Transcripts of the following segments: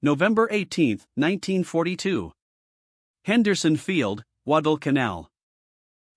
November 18, 1942. Henderson Field, Guadalcanal.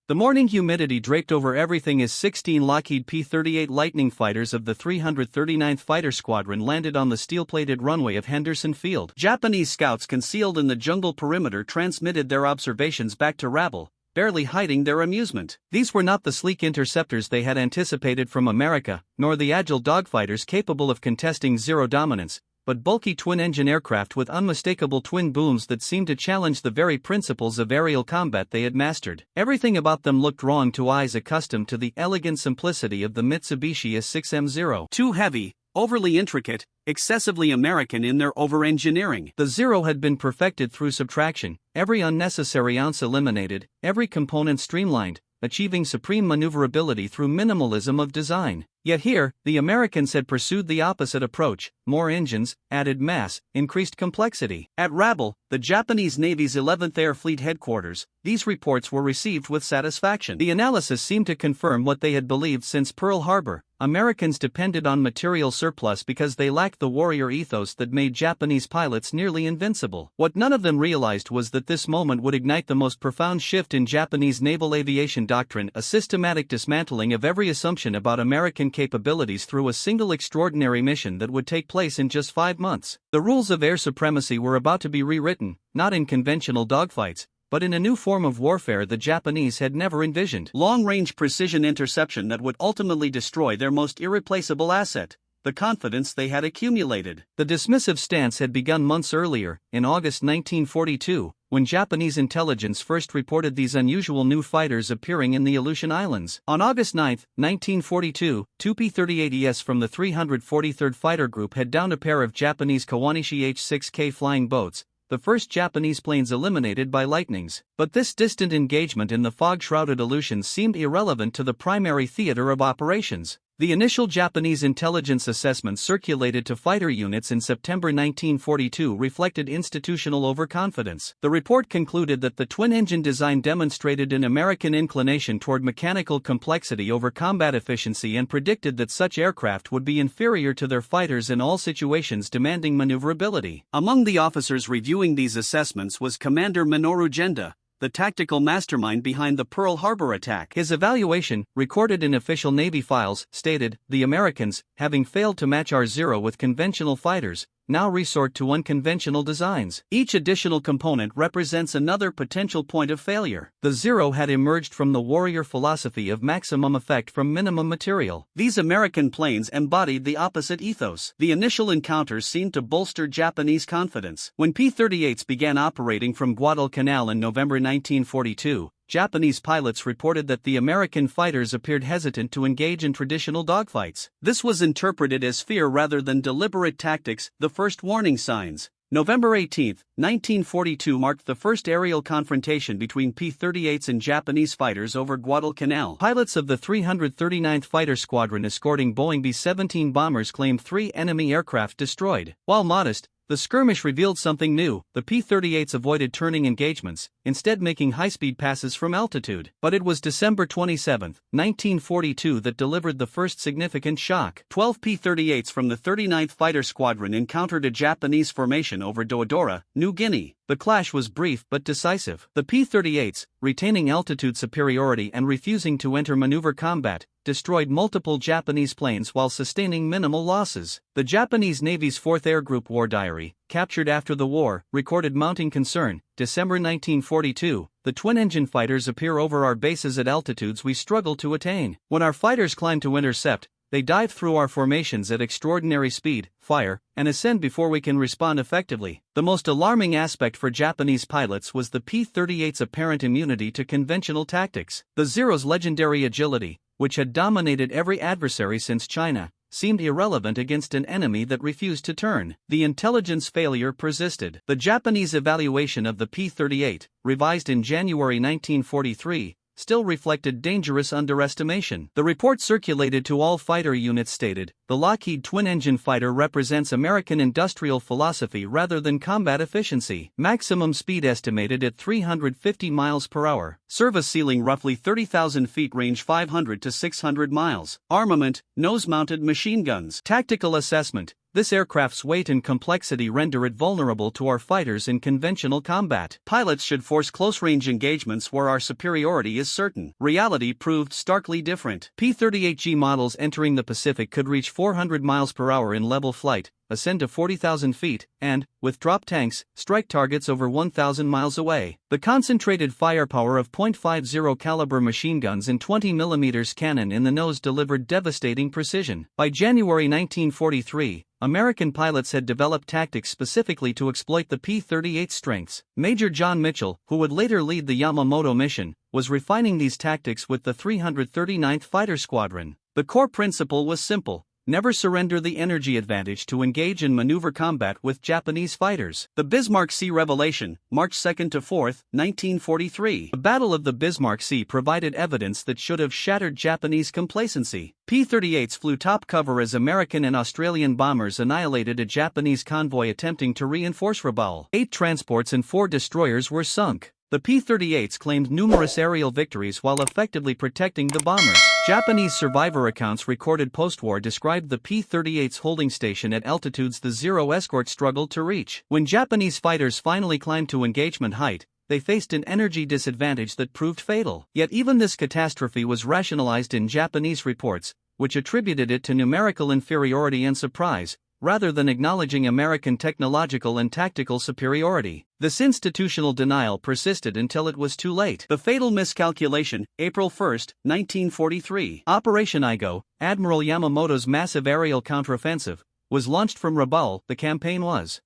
The morning humidity draped over everything as 16 Lockheed P-38 Lightning fighters of the 339th Fighter Squadron landed on the steel-plated runway of Henderson Field. Japanese scouts concealed in the jungle perimeter transmitted their observations back to Rabble, barely hiding their amusement. These were not the sleek interceptors they had anticipated from America, nor the agile dogfighters capable of contesting zero dominance, but bulky twin-engine aircraft with unmistakable twin booms that seemed to challenge the very principles of aerial combat they had mastered. Everything about them looked wrong to eyes accustomed to the elegant simplicity of the Mitsubishi S6M0. Too heavy, overly intricate, excessively American in their over-engineering. The Zero had been perfected through subtraction, every unnecessary ounce eliminated, every component streamlined, achieving supreme maneuverability through minimalism of design. Yet here, the Americans had pursued the opposite approach: more engines, added mass, increased complexity. At Rabble, the Japanese Navy's 11th Air Fleet headquarters, these reports were received with satisfaction. The analysis seemed to confirm what they had believed since Pearl Harbor: Americans depended on material surplus because they lacked the warrior ethos that made Japanese pilots nearly invincible. What none of them realized was that this moment would ignite the most profound shift in Japanese naval aviation doctrine, a systematic dismantling of every assumption about American capabilities through a single extraordinary mission that would take place in just 5 months. The rules of air supremacy were about to be rewritten, not in conventional dogfights, but in a new form of warfare the Japanese had never envisioned. Long-range precision interception that would ultimately destroy their most irreplaceable asset: the confidence they had accumulated. The dismissive stance had begun months earlier, in August 1942, when Japanese intelligence first reported these unusual new fighters appearing in the Aleutian Islands. On August 9, 1942, two P-38Es from the 343rd Fighter Group had downed a pair of Japanese Kawanishi H-6K flying boats, the first Japanese planes eliminated by Lightnings. But this distant engagement in the fog-shrouded Aleutians seemed irrelevant to the primary theater of operations. The initial Japanese intelligence assessment circulated to fighter units in September 1942 reflected institutional overconfidence. The report concluded that the twin-engine design demonstrated an American inclination toward mechanical complexity over combat efficiency and predicted that such aircraft would be inferior to their fighters in all situations demanding maneuverability. Among the officers reviewing these assessments was Commander Minoru Genda, the tactical mastermind behind the Pearl Harbor attack. His evaluation, recorded in official Navy files, stated, "The Americans, having failed to match our Zero with conventional fighters, now resort to unconventional designs. Each additional component represents another potential point of failure." The Zero had emerged from the warrior philosophy of maximum effect from minimum material. These American planes embodied the opposite ethos. The initial encounters seemed to bolster Japanese confidence. When P-38s began operating from Guadalcanal in November 1942, Japanese pilots reported that the American fighters appeared hesitant to engage in traditional dogfights. This was interpreted as fear rather than deliberate tactics. The first warning signs. November 18, 1942 marked the first aerial confrontation between P-38s and Japanese fighters over Guadalcanal. Pilots of the 339th Fighter Squadron escorting Boeing B-17 bombers claimed 3 enemy aircraft destroyed. While modest, the skirmish revealed something new. The P-38s avoided turning engagements, instead making high-speed passes from altitude. But it was December 27, 1942 that delivered the first significant shock. 12 P-38s from the 39th Fighter Squadron encountered a Japanese formation over Dodora, New Guinea. The clash was brief but decisive. The P-38s, retaining altitude superiority and refusing to enter maneuver combat, destroyed multiple Japanese planes while sustaining minimal losses. The Japanese Navy's 4th Air Group War Diary, captured after the war, recorded mounting concern. December 1942, the twin-engine fighters appear over our bases at altitudes we struggle to attain. When our fighters climb to intercept, they dive through our formations at extraordinary speed, fire, and ascend before we can respond effectively. The most alarming aspect for Japanese pilots was the P-38's apparent immunity to conventional tactics. The Zero's legendary agility, which had dominated every adversary since China, seemed irrelevant against an enemy that refused to turn. The intelligence failure persisted. The Japanese evaluation of the P-38, revised in January 1943, still reflected dangerous underestimation. The report circulated to all fighter units stated, "The Lockheed twin-engine fighter represents American industrial philosophy rather than combat efficiency. Maximum speed estimated at 350 miles per hour. Service ceiling roughly 30,000 feet, range 500 to 600 miles. Armament, nose-mounted machine guns." Tactical assessment. This aircraft's weight and complexity render it vulnerable to our fighters in conventional combat. Pilots should force close-range engagements where our superiority is certain. Reality proved starkly different. P-38G models entering the Pacific could reach 400 miles per hour in level flight, ascend to 40,000 feet, and, with drop tanks, strike targets over 1,000 miles away. The concentrated firepower of .50 caliber machine guns and 20 mm cannon in the nose delivered devastating precision. By January 1943, American pilots had developed tactics specifically to exploit the P-38's strengths. Major John Mitchell, who would later lead the Yamamoto mission, was refining these tactics with the 339th Fighter Squadron. The core principle was simple: never surrender the energy advantage to engage in maneuver combat with Japanese fighters. The Bismarck Sea Revelation, March 2 to 4, 1943. The Battle of the Bismarck Sea provided evidence that should have shattered Japanese complacency. P-38s flew top cover as American and Australian bombers annihilated a Japanese convoy attempting to reinforce Rabaul. 8 transports and 4 destroyers were sunk. The P-38s claimed numerous aerial victories while effectively protecting the bombers. Japanese survivor accounts recorded post-war described the P-38's holding station at altitudes the Zero escort struggled to reach. When Japanese fighters finally climbed to engagement height, they faced an energy disadvantage that proved fatal. Yet even this catastrophe was rationalized in Japanese reports, which attributed it to numerical inferiority and surprise, rather than acknowledging American technological and tactical superiority. This institutional denial persisted until it was too late. The fatal miscalculation, April 1, 1943. Operation Igo, Admiral Yamamoto's massive aerial counteroffensive, was launched from Rabaul. The campaign was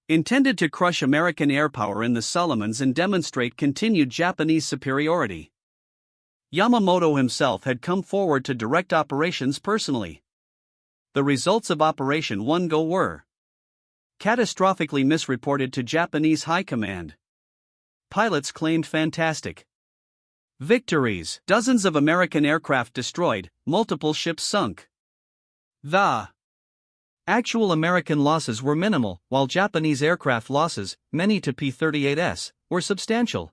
intended to crush American air power in the Solomons and demonstrate continued Japanese superiority. Yamamoto himself had come forward to direct operations personally. The results of Operation Igo were catastrophically misreported to Japanese high command. Pilots claimed fantastic victories. Dozens of American aircraft destroyed, multiple ships sunk. The actual American losses were minimal, while Japanese aircraft losses, many to P-38s, were substantial.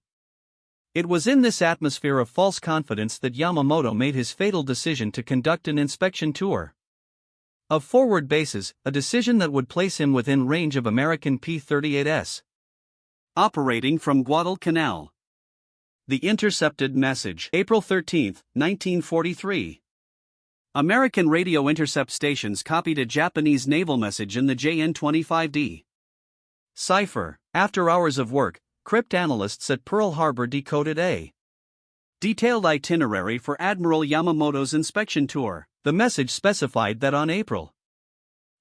It was in this atmosphere of false confidence that Yamamoto made his fatal decision to conduct an inspection tour of forward bases, a decision that would place him within range of American P-38s. Operating from Guadalcanal. The intercepted message. April 13, 1943. American radio intercept stations copied a Japanese naval message in the JN-25D cipher. After hours of work, crypt analysts at Pearl Harbor decoded a detailed itinerary for Admiral Yamamoto's inspection tour. The message specified that on April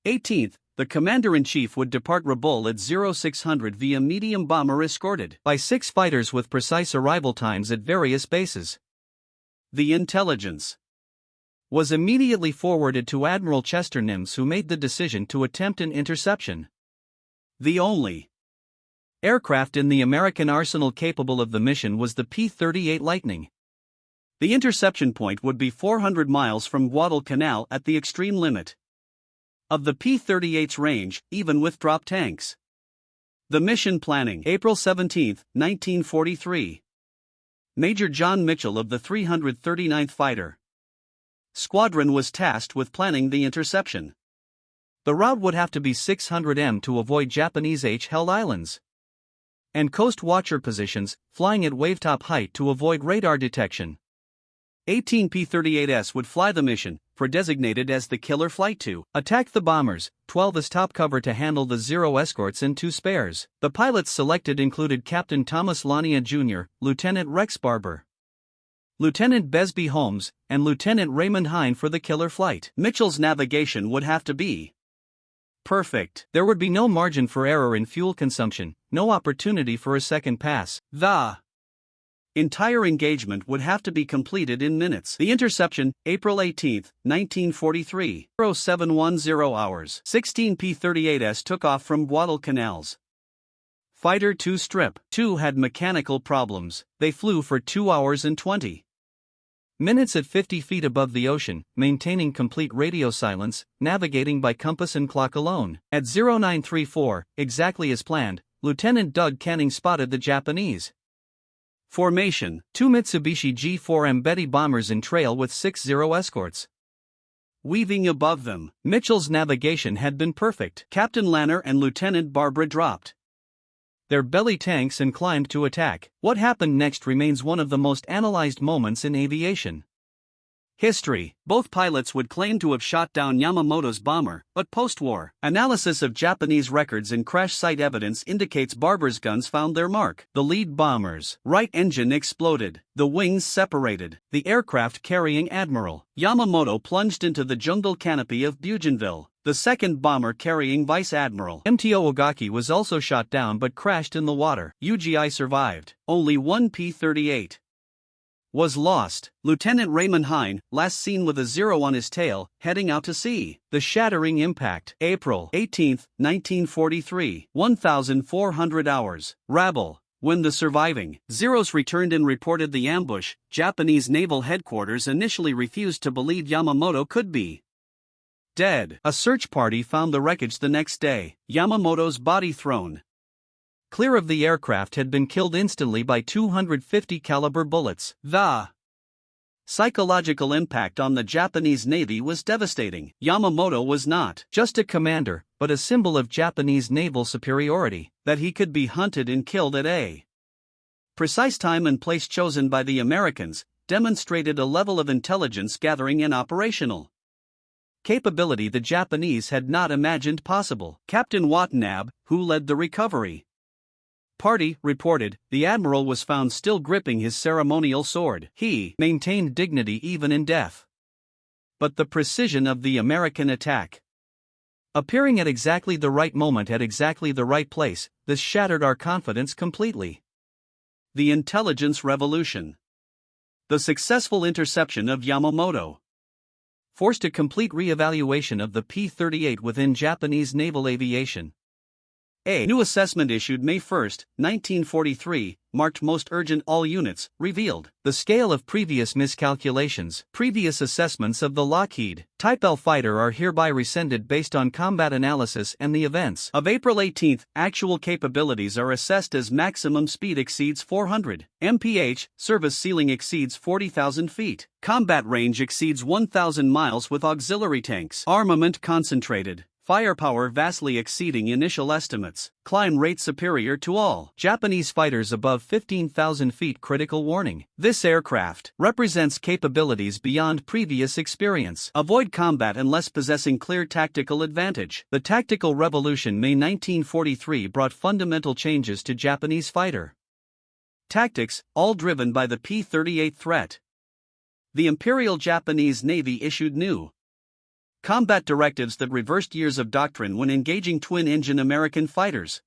18, the commander-in-chief would depart Rabaul at 0600 via medium bomber escorted by 6 fighters with precise arrival times at various bases. The intelligence was immediately forwarded to Admiral Chester Nimitz, who made the decision to attempt an interception. The only aircraft in the American arsenal capable of the mission was the P-38 Lightning. The interception point would be 400 miles from Guadalcanal at the extreme limit of the P-38's range, even with drop tanks. The mission planning. April 17, 1943. Major John Mitchell of the 339th Fighter Squadron was tasked with planning the interception. The route would have to be 600 m to avoid Japanese H-held islands and coast watcher positions, flying at wavetop height to avoid radar detection. 18 P-38s would fly the mission, designated as the Killer Flight to attack the bombers, 12 as top cover to handle the Zero escorts and 2 spares. The pilots selected included Captain Thomas Lania Jr., Lieutenant Rex Barber, Lieutenant Besby Holmes, and Lieutenant Raymond Hine for the Killer Flight. Mitchell's navigation would have to be perfect. There would be no margin for error in fuel consumption, no opportunity for a second pass. The entire engagement would have to be completed in minutes. The interception, April 18, 1943, 0710 hours. 16 P-38s took off from Guadalcanal's Fighter 2 strip. 2 had mechanical problems. They flew for 2 hours and 20 minutes at 50 feet above the ocean, maintaining complete radio silence, navigating by compass and clock alone. At 0934, exactly as planned, Lieutenant Doug Canning spotted the Japanese formation, 2 Mitsubishi G4M Betty bombers in trail with 6 Zero escorts. weaving above them. Mitchell's navigation had been perfect. Captain Lanner and Lieutenant Barbara dropped their belly tanks and climbed to attack. What happened next remains one of the most analyzed moments in aviation history. Both pilots would claim to have shot down Yamamoto's bomber, but post-war analysis of Japanese records and crash site evidence indicates Barbara's guns found their mark. The lead bomber's right engine exploded, the wings separated. The aircraft carrying Admiral Yamamoto plunged into the jungle canopy of Bougainville. The second bomber carrying Vice Admiral Mto Ogaki was also shot down but crashed in the water. UGI survived. Only one P-38 was lost. Lieutenant Raymond Hine, last seen with a 0 on his tail, heading out to sea. The shattering impact. April 18, 1943. 1,400 hours. Rabble. When the surviving Zeros returned and reported the ambush, Japanese naval headquarters initially refused to believe Yamamoto could be dead. A search party found the wreckage the next day. Yamamoto's body thrown clear of the aircraft had been killed instantly by 250 caliber bullets. The psychological impact on the Japanese Navy was devastating. Yamamoto was not just a commander, but a symbol of Japanese naval superiority, that he could be hunted and killed at a precise time and place chosen by the Americans, demonstrated a level of intelligence gathering and operational capability the Japanese had not imagined possible. Captain Watanabe, who led the recovery party, reported, the Admiral was found still gripping his ceremonial sword. He maintained dignity even in death. But the precision of the American attack, appearing at exactly the right moment at exactly the right place, this shattered our confidence completely. The intelligence revolution. The successful interception of Yamamoto forced a complete re-evaluation of the P-38 within Japanese naval aviation. A new assessment issued May 1, 1943, marked most urgent all units, revealed the scale of previous miscalculations. Previous assessments of the Lockheed Type L fighter are hereby rescinded based on combat analysis and the events of April 18. Actual capabilities are assessed as maximum speed exceeds 400 mph, service ceiling exceeds 40,000 feet, combat range exceeds 1,000 miles with auxiliary tanks, armament concentrated, firepower vastly exceeding initial estimates, climb rate superior to all Japanese fighters above 15,000 feet. Critical warning. This aircraft represents capabilities beyond previous experience. Avoid combat unless possessing clear tactical advantage. The tactical revolution May 1943 brought fundamental changes to Japanese fighter tactics, all driven by the P-38 threat. The Imperial Japanese Navy issued new combat directives that reversed years of doctrine when engaging twin-engine American fighters.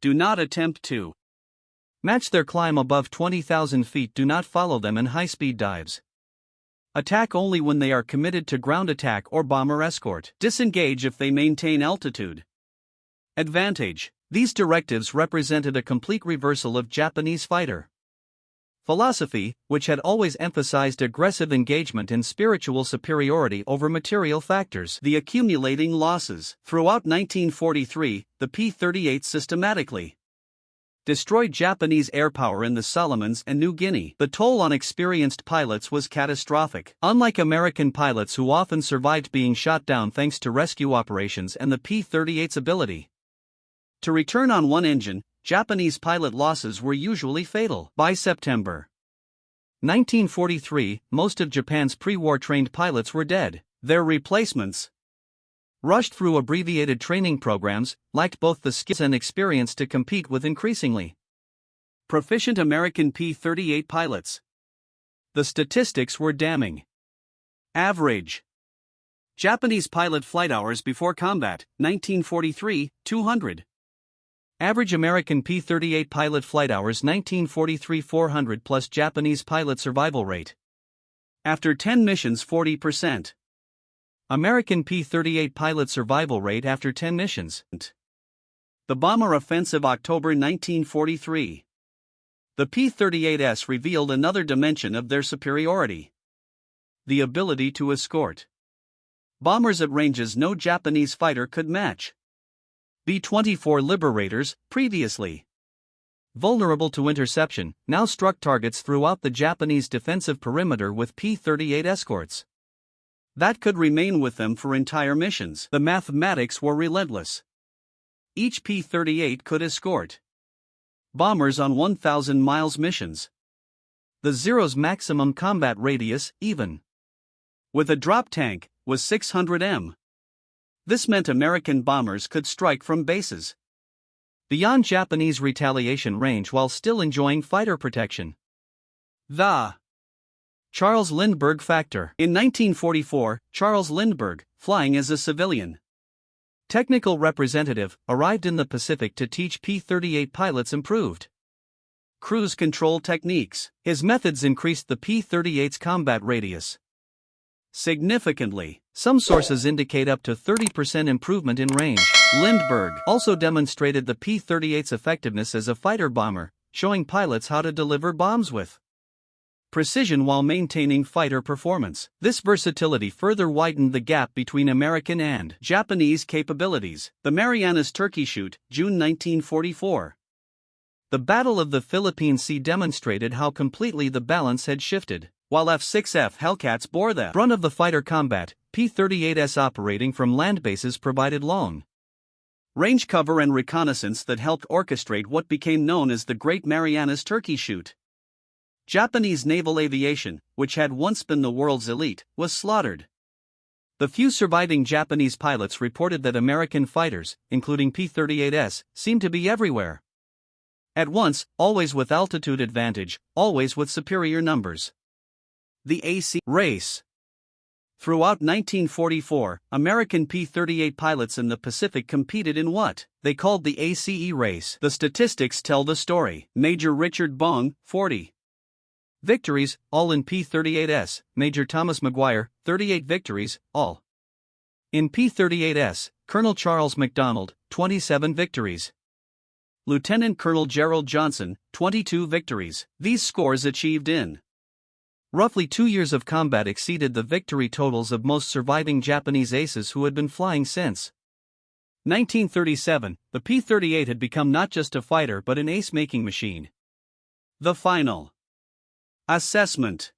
Do not attempt to match their climb above 20,000 feet. Do not follow them in high-speed dives. Attack only when they are committed to ground attack or bomber escort. Disengage if they maintain altitude advantage. These directives represented a complete reversal of Japanese fighter philosophy, which had always emphasized aggressive engagement and spiritual superiority over material factors. The accumulating losses. Throughout 1943, the P-38 systematically destroyed Japanese air power in the Solomons and New Guinea. The toll on experienced pilots was catastrophic. Unlike American pilots who often survived being shot down thanks to rescue operations and the P-38's ability to return on one engine, Japanese pilot losses were usually fatal. By September 1943, most of Japan's pre-war trained pilots were dead. Their replacements, rushed through abbreviated training programs, lacked both the skills and experience to compete with increasingly proficient American P-38 pilots. The statistics were damning. Average Japanese pilot flight hours before combat, 1943, 200. Average American P-38 pilot flight hours 1943 400 plus Japanese pilot survival rate. After 10 missions 40%. American P-38 pilot survival rate after 10 missions. The Bomber Offensive October 1943. The P-38s revealed another dimension of their superiority. The ability to escort bombers at ranges no Japanese fighter could match. B-24 Liberators, previously vulnerable to interception, now struck targets throughout the Japanese defensive perimeter with P-38 escorts. that could remain with them for entire missions. The mathematics were relentless. Each P-38 could escort bombers on 1,000 miles missions. The Zero's maximum combat radius, even with a drop tank, was 600 m. This meant American bombers could strike from bases beyond Japanese retaliation range while still enjoying fighter protection. The Charles Lindbergh factor. In 1944, Charles Lindbergh, flying as a civilian technical representative, arrived in the Pacific to teach P-38 pilots improved cruise control techniques. His methods increased the P-38's combat radius significantly. Some sources indicate up to 30% improvement in range. Lindbergh also demonstrated the P-38's effectiveness as a fighter bomber, showing pilots how to deliver bombs with precision while maintaining fighter performance. This versatility further widened the gap between American and Japanese capabilities. The Marianas Turkey Shoot, June 1944. The Battle of the Philippine Sea demonstrated how completely the balance had shifted. While F-6F Hellcats bore the brunt of the fighter combat, P-38s operating from land bases provided long range cover and reconnaissance that helped orchestrate what became known as the Great Marianas Turkey Shoot. Japanese naval aviation, which had once been the world's elite, was slaughtered. The few surviving Japanese pilots reported that American fighters, including P-38s, seemed to be everywhere at once, always with altitude advantage, always with superior numbers. The AC race. Throughout 1944, American P-38 pilots in the Pacific competed in what they called the ACE race. The statistics tell the story. Major Richard Bong, 40 victories, all in P-38s. Major Thomas McGuire, 38 victories, all in P-38s. Colonel Charles MacDonald, 27 victories. Lieutenant Colonel Gerald Johnson, 22 victories. These scores achieved in roughly 2 years of combat exceeded the victory totals of most surviving Japanese aces who had been flying since 1937. The P-38 had become not just a fighter but an ace-making machine. The final assessment.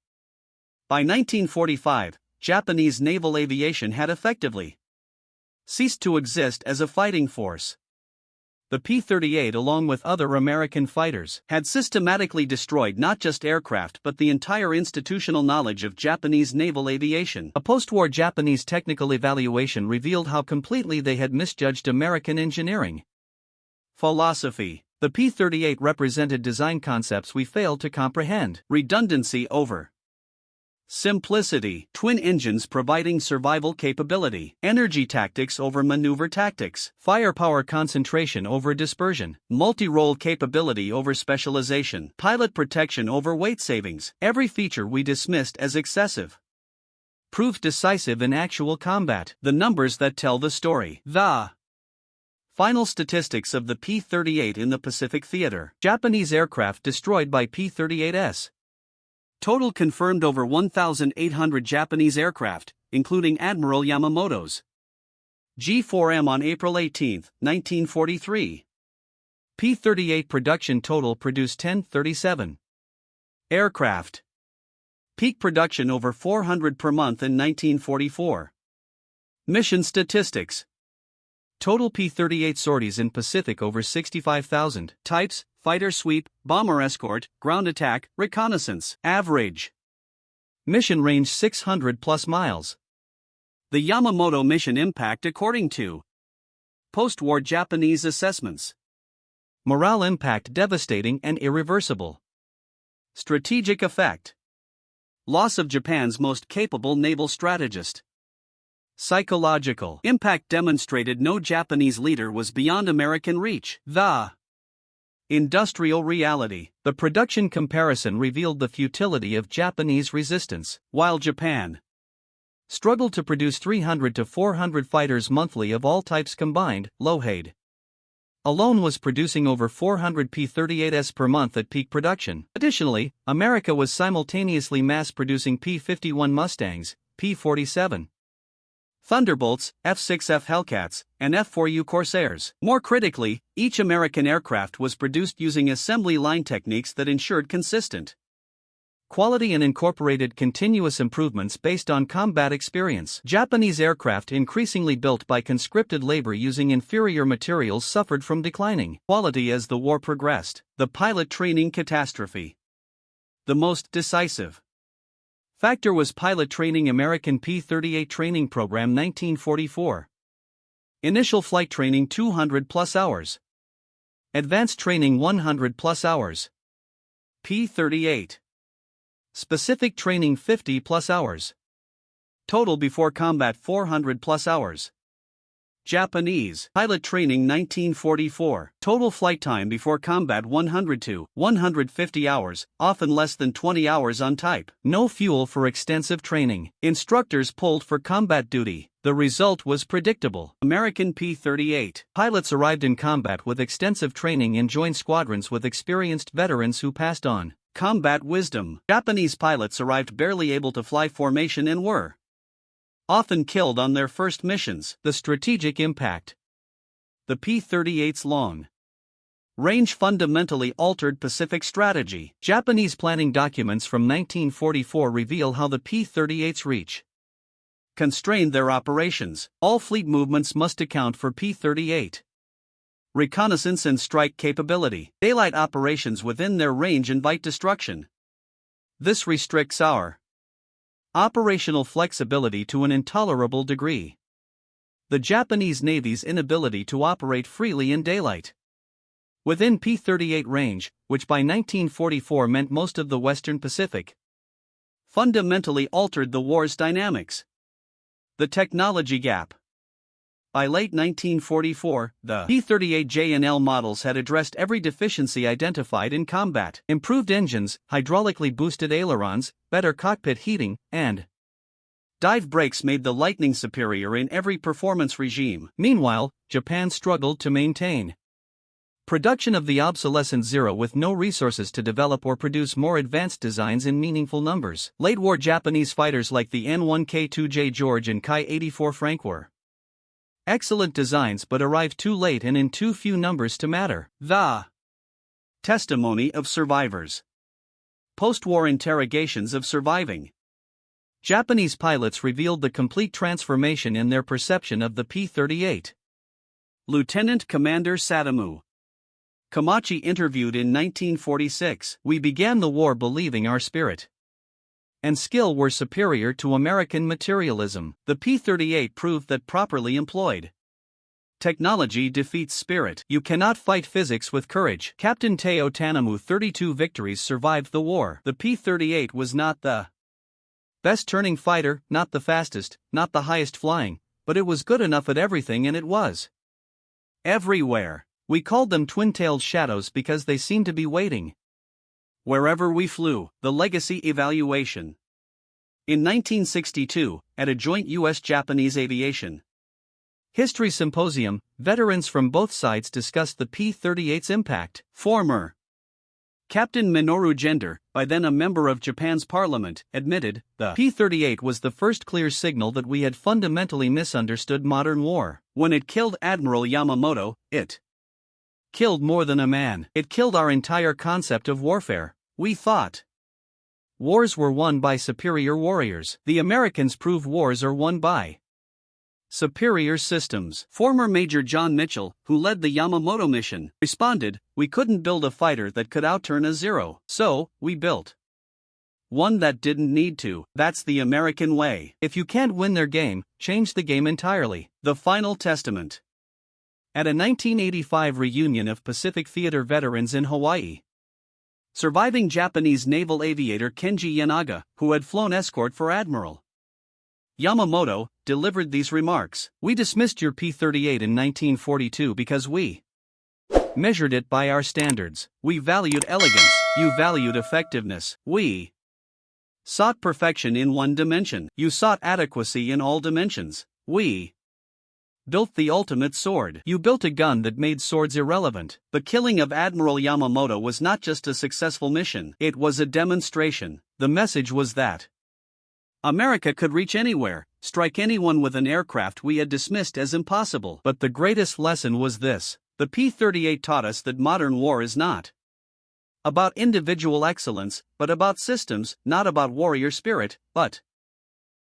By 1945, Japanese naval aviation had effectively ceased to exist as a fighting force. The P-38, along with other American fighters, had systematically destroyed not just aircraft but the entire institutional knowledge of Japanese naval aviation. A post-war Japanese technical evaluation revealed how completely they had misjudged American engineering philosophy. The P-38 represented design concepts we failed to comprehend. Redundancy over simplicity. Twin engines providing survival capability. Energy tactics over maneuver tactics. Firepower concentration over dispersion. Multi-role capability over specialization. Pilot protection over weight savings. Every feature we dismissed as excessive proved decisive in actual combat. The numbers that tell the story. The final statistics of the P-38 in the Pacific Theater. Japanese aircraft destroyed by P-38s. Total confirmed over 1,800 Japanese aircraft, including Admiral Yamamoto's G4M on April 18, 1943. P-38 production total produced 1037 aircraft. Peak production over 400 per month in 1944. Mission statistics. Total P-38 sorties in Pacific over 65,000. Types: fighter sweep, bomber escort, ground attack, reconnaissance. Average mission range 600 plus miles. The Yamamoto mission impact according to post-war Japanese assessments. Morale impact devastating and irreversible. Strategic effect: loss of Japan's most capable naval strategist. Psychological impact demonstrated no Japanese leader was beyond American reach. The industrial reality. The production comparison revealed the futility of Japanese resistance. While Japan struggled to produce 300 to 400 fighters monthly of all types combined, Lockheed alone was producing over 400 P-38s per month at peak production. Additionally, America was simultaneously mass-producing P-51 Mustangs, P-47 Thunderbolts, F-6F Hellcats, and F-4U Corsairs. More critically, each American aircraft was produced using assembly line techniques that ensured consistent quality and incorporated continuous improvements based on combat experience. Japanese aircraft increasingly built by conscripted labor using inferior materials suffered from declining quality as the war progressed. The pilot training catastrophe. The most decisive factor was pilot training. American P-38 training program 1944. Initial flight training 200 plus hours. Advanced training 100 plus hours. P-38. Specific training 50 plus hours. Total before combat 400 plus hours. Japanese pilot training 1944. Total flight time before combat 100 to 150 hours, often less than 20 hours on type. No fuel for extensive training. Instructors pulled for combat duty. The result was predictable. American P-38 pilots arrived in combat with extensive training and joined squadrons with experienced veterans who passed on combat wisdom. Japanese pilots arrived barely able to fly formation and were often killed on their first missions. The strategic impact. The P-38's long range fundamentally altered Pacific strategy. Japanese planning documents from 1944 reveal how the P-38's reach constrained their operations. All fleet movements must account for P-38 reconnaissance and strike capability. Daylight operations within their range invite destruction. This restricts our operational flexibility to an intolerable degree. The Japanese Navy's inability to operate freely in daylight within P-38 range, which by 1944 meant most of the Western Pacific, fundamentally altered the war's dynamics. The technology gap. By late 1944, the P-38J&L models had addressed every deficiency identified in combat. Improved engines, hydraulically boosted ailerons, better cockpit heating, and dive brakes made the Lightning superior in every performance regime. Meanwhile, Japan struggled to maintain production of the obsolescent Zero with no resources to develop or produce more advanced designs in meaningful numbers. Late-war Japanese fighters like the N-1K2J George and Kai-84 Frank were excellent designs but arrived too late and in too few numbers to matter. The testimony of survivors. Post-war interrogations of surviving Japanese pilots revealed the complete transformation in their perception of the P-38. Lieutenant Commander Sadamu Komachi interviewed in 1946. We began the war believing our spirit and skill were superior to American materialism. The P-38 proved that properly employed, technology defeats spirit. You cannot fight physics with courage. Captain Teo Tanamu 32 victories survived the war. The P-38 was not the best turning fighter, not the fastest, not the highest flying, but it was good enough at everything and it was everywhere. We called them twin-tailed shadows because they seemed to be waiting wherever we flew. The legacy evaluation. In 1962, at a joint U.S.-Japanese aviation history symposium, veterans from both sides discussed the P-38's impact. Former Captain Minoru Gender, by then a member of Japan's parliament, admitted, the P-38 was the first clear signal that we had fundamentally misunderstood modern war. When it killed Admiral Yamamoto, it killed more than a man. It killed our entire concept of warfare. We thought wars were won by superior warriors. The Americans prove wars are won by superior systems. Former Major John Mitchell, who led the Yamamoto mission, responded, "We couldn't build a fighter that could outturn a Zero, so we built one that didn't need to. That's the American way. If you can't win their game, change the game entirely." The final testament. At a 1985 reunion of Pacific Theater veterans in Hawaii, surviving Japanese naval aviator Kenji Yanaga, who had flown escort for Admiral Yamamoto, delivered these remarks. "We dismissed your P-38 in 1942 because we measured it by our standards. We valued elegance, you valued effectiveness. We sought perfection in one dimension. You sought adequacy in all dimensions. We built the ultimate sword. You built a gun that made swords irrelevant." The killing of Admiral Yamamoto was not just a successful mission, it was a demonstration. The message was that America could reach anywhere, strike anyone with an aircraft we had dismissed as impossible. But the greatest lesson was this: the P-38 taught us that modern war is not About individual excellence, but about systems, not about warrior spirit, but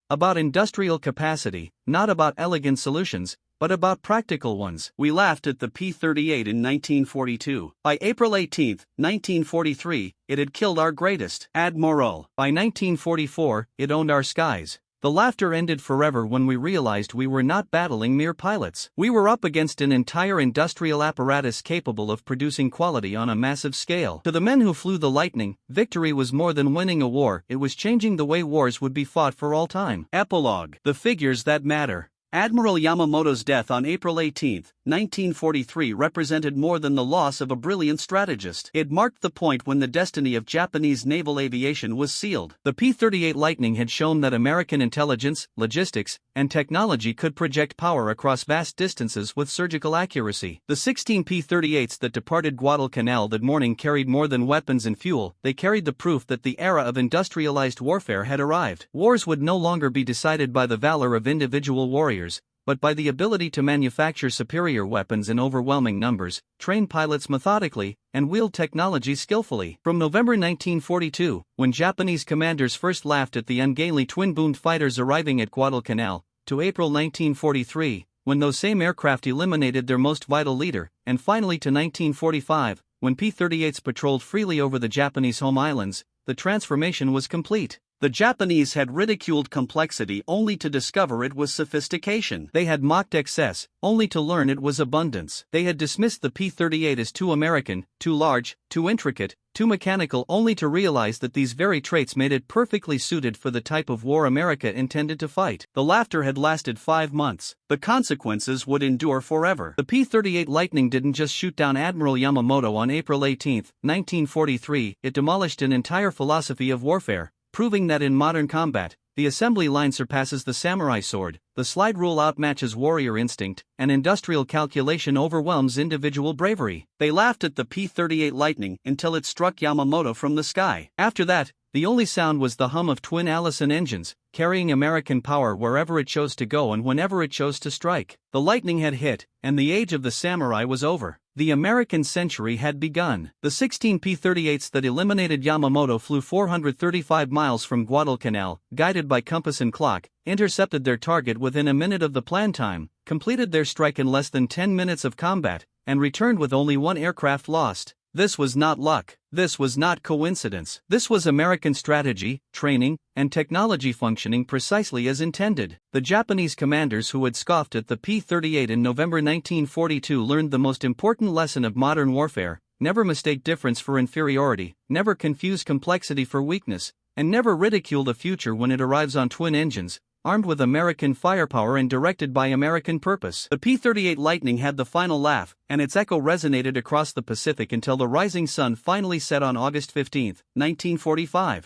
about industrial capacity, not about elegant solutions, but about practical ones. We laughed at the P-38 in 1942. By April 18, 1943, it had killed our greatest admiral. By 1944, it owned our skies. The laughter ended forever when we realized we were not battling mere pilots. We were up against an entire industrial apparatus capable of producing quality on a massive scale. To the men who flew the Lightning, victory was more than winning a war, it was changing the way wars would be fought for all time. Epilogue. The figures that matter. Admiral Yamamoto's death on April 18, 1943 represented more than the loss of a brilliant strategist. It marked the point when the destiny of Japanese naval aviation was sealed. The P-38 Lightning had shown that American intelligence, logistics, and technology could project power across vast distances with surgical accuracy. The 16 P-38s that departed Guadalcanal that morning carried more than weapons and fuel, they carried the proof that the era of industrialized warfare had arrived. Wars would no longer be decided by the valor of individual warriors, but by the ability to manufacture superior weapons in overwhelming numbers, train pilots methodically, and wield technology skillfully. From November 1942, when Japanese commanders first laughed at the ungainly twin-boomed fighters arriving at Guadalcanal, to April 1943, when those same aircraft eliminated their most vital leader, and finally to 1945, when P-38s patrolled freely over the Japanese home islands, the transformation was complete. The Japanese had ridiculed complexity only to discover it was sophistication. They had mocked excess, only to learn it was abundance. They had dismissed the P-38 as too American, too large, too intricate, too mechanical, only to realize that these very traits made it perfectly suited for the type of war America intended to fight. The laughter had lasted 5 months. The consequences would endure forever. The P-38 Lightning didn't just shoot down Admiral Yamamoto on April 18, 1943, it demolished an entire philosophy of warfare, proving that in modern combat, the assembly line surpasses the samurai sword, the slide rule outmatches warrior instinct, and industrial calculation overwhelms individual bravery. They laughed at the P-38 Lightning until it struck Yamamoto from the sky. After that, the only sound was the hum of twin Allison engines, carrying American power wherever it chose to go and whenever it chose to strike. The Lightning had hit, and the age of the samurai was over. The American century had begun. The 16 P-38s that eliminated Yamamoto flew 435 miles from Guadalcanal, guided by compass and clock, intercepted their target within a minute of the planned time, completed their strike in less than 10 minutes of combat, and returned with only one aircraft lost. This was not luck. This was not coincidence. This was American strategy, training, and technology functioning precisely as intended. The Japanese commanders who had scoffed at the P-38 in November 1942 learned the most important lesson of modern warfare: never mistake difference for inferiority, never confuse complexity for weakness, and never ridicule the future when it arrives on twin engines, armed with American firepower and directed by American purpose. The P-38 Lightning had the final laugh, and its echo resonated across the Pacific until the rising sun finally set on August 15, 1945.